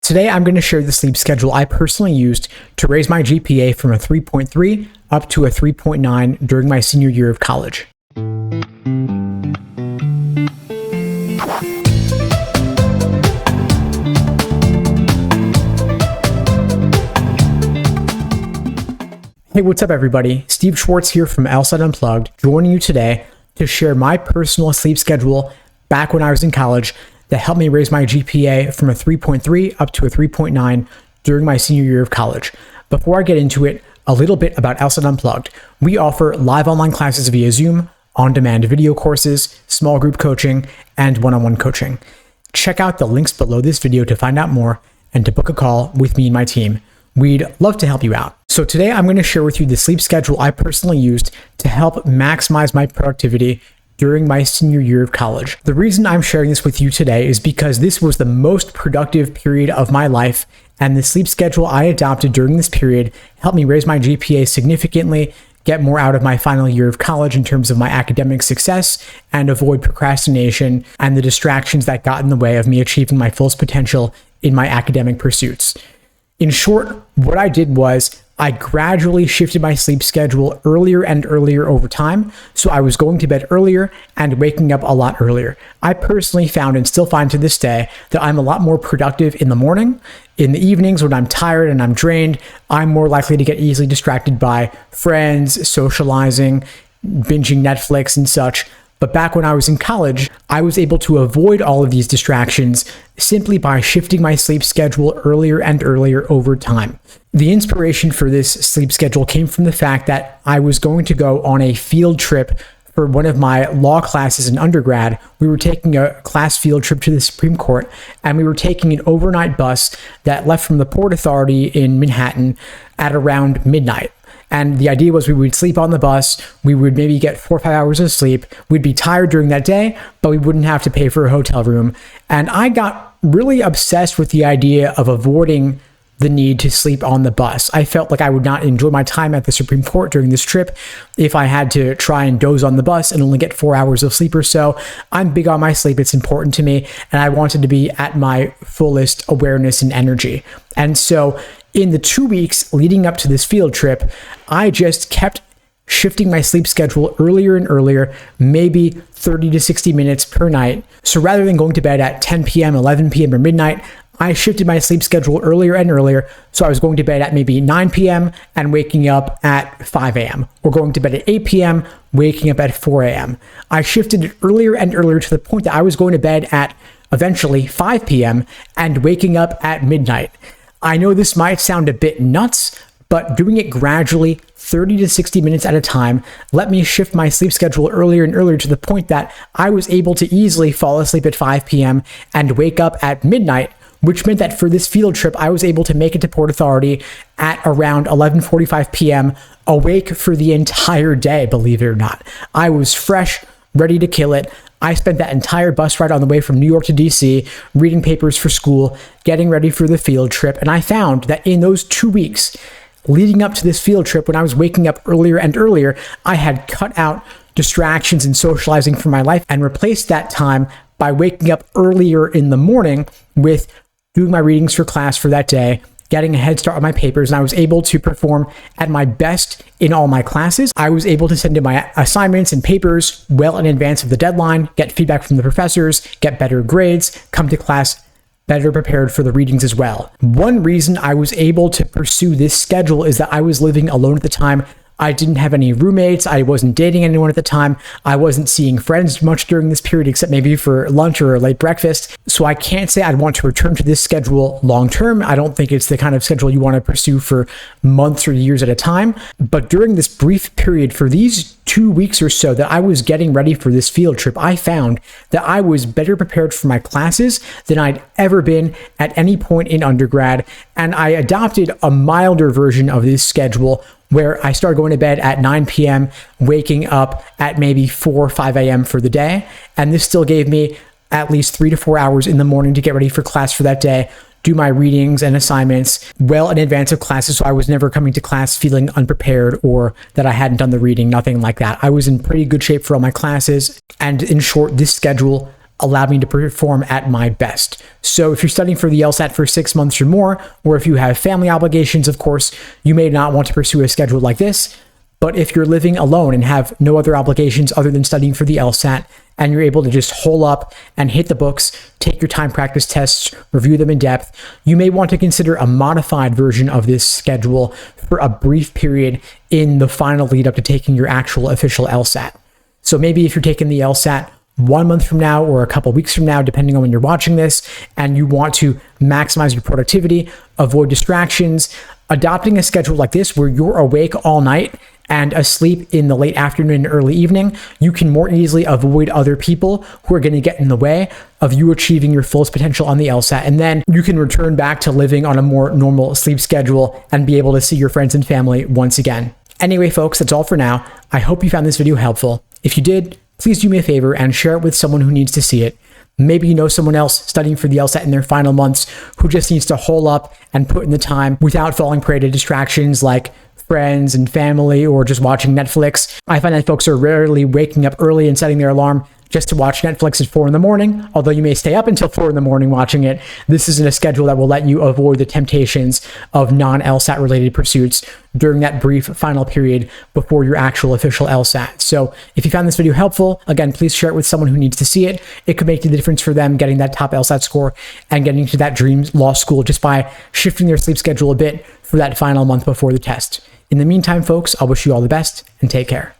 Today, I'm going to share the sleep schedule I personally used to raise my GPA from a 3.3 up to a 3.9 during my senior year of college. Hey, what's up everybody? Steve Schwartz here from LSAT Unplugged, joining you today to share my personal sleep schedule back when I was in college that helped me raise my GPA from a 3.3 up to a 3.9 during my senior year of college. Before I get into it, a little bit about LSAT Unplugged. We offer live online classes via Zoom, on-demand video courses, small group coaching, and one-on-one coaching. Check out the links below this video to find out more and to book a call with me and my team. We'd love to help you out. So today I'm going to share with you the sleep schedule I personally used to help maximize my productivity during my senior year of college. The reason I'm sharing this with you today is because this was the most productive period of my life, and the sleep schedule I adopted during this period helped me raise my GPA significantly, get more out of my final year of college in terms of my academic success, and avoid procrastination and the distractions that got in the way of me achieving my fullest potential in my academic pursuits. In short, what I did was I gradually shifted my sleep schedule earlier and earlier over time, so I was going to bed earlier and waking up a lot earlier. I personally found, and still find to this day, that I'm a lot more productive in the morning. In the evenings when I'm tired and I'm drained, I'm more likely to get easily distracted by friends, socializing, binging Netflix and such. But back when I was in college, I was able to avoid all of these distractions simply by shifting my sleep schedule earlier and earlier over time. The inspiration for this sleep schedule came from the fact that I was going to go on a field trip for one of my law classes in undergrad. We were taking a class field trip to the Supreme Court, and we were taking an overnight bus that left from the Port Authority in Manhattan at around midnight. And the idea was we would sleep on the bus, we would maybe get 4 or 5 hours of sleep, we'd be tired during that day, but we wouldn't have to pay for a hotel room. And I got really obsessed with the idea of avoiding the need to sleep on the bus. I felt like I would not enjoy my time at the Supreme Court during this trip if I had to try and doze on the bus and only get 4 hours of sleep or so. I'm big on my sleep, it's important to me, and I wanted to be at my fullest awareness and energy. And so in the 2 weeks leading up to this field trip, I just kept shifting my sleep schedule earlier and earlier, maybe 30 to 60 minutes per night. So rather than going to bed at 10 p.m., 11 p.m., or midnight, I shifted my sleep schedule earlier and earlier. So I was going to bed at maybe 9 p.m. and waking up at 5 a.m. or going to bed at 8 p.m., waking up at 4 a.m. I shifted it earlier and earlier to the point that I was going to bed at eventually 5 p.m. and waking up at midnight. I know this might sound a bit nuts, but doing it gradually, 30 to 60 minutes at a time, let me shift my sleep schedule earlier and earlier to the point that I was able to easily fall asleep at 5 p.m. and wake up at midnight, which meant that for this field trip, I was able to make it to Port Authority at around 11:45 p.m., awake for the entire day, believe it or not. I was fresh, ready to kill it. I spent that entire bus ride on the way from New York to DC, reading papers for school, getting ready for the field trip, and I found that in those 2 weeks leading up to this field trip, when I was waking up earlier and earlier, I had cut out distractions and socializing from my life and replaced that time by waking up earlier in the morning with doing my readings for class for that day, getting a head start on my papers, and I was able to perform at my best in all my classes. I was able to send in my assignments and papers well in advance of the deadline, get feedback from the professors, get better grades, come to class better prepared for the readings as well. One reason I was able to pursue this schedule is that I was living alone at the time. I didn't have any roommates. I wasn't dating anyone at the time. I wasn't seeing friends much during this period, except maybe for lunch or a late breakfast. So I can't say I'd want to return to this schedule long term. I don't think it's the kind of schedule you want to pursue for months or years at a time. But during this brief period, for these 2 weeks or so that I was getting ready for this field trip, I found that I was better prepared for my classes than I'd ever been at any point in undergrad. And I adopted a milder version of this schedule where I started going to bed at 9 p.m., waking up at maybe 4 or 5 a.m. for the day. And this still gave me at least 3 to 4 hours in the morning to get ready for class for that day, do my readings and assignments well in advance of classes, so I was never coming to class feeling unprepared or that I hadn't done the reading, nothing like that. I was in pretty good shape for all my classes, and in short, this schedule allow me to perform at my best. So if you're studying for the LSAT for 6 months or more, or if you have family obligations, of course, you may not want to pursue a schedule like this. But if you're living alone and have no other obligations other than studying for the LSAT, and you're able to just hole up and hit the books, take your time practice tests, review them in depth, you may want to consider a modified version of this schedule for a brief period in the final lead up to taking your actual official LSAT. So maybe if you're taking the LSAT 1 month from now or a couple weeks from now, depending on when you're watching this, and you want to maximize your productivity, avoid distractions, adopting a schedule like this where you're awake all night and asleep in the late afternoon and early evening, you can more easily avoid other people who are going to get in the way of you achieving your fullest potential on the LSAT. And then you can return back to living on a more normal sleep schedule and be able to see your friends and family once again. Anyway, folks, that's all for now. I hope you found this video helpful. If you did, please do me a favor and share it with someone who needs to see it. Maybe you know someone else studying for the LSAT in their final months who just needs to hole up and put in the time without falling prey to distractions like friends and family or just watching Netflix. I find that folks are rarely waking up early and setting their alarm just to watch Netflix at 4 a.m. Although you may stay up until 4 a.m. watching it, this isn't a schedule that will let you avoid the temptations of non-LSAT related pursuits during that brief final period before your actual official LSAT. So if you found this video helpful, again, please share it with someone who needs to see it. It could make the difference for them getting that top LSAT score and getting to that dream law school just by shifting their sleep schedule a bit for that final month before the test. In the meantime, folks, I'll wish you all the best and take care.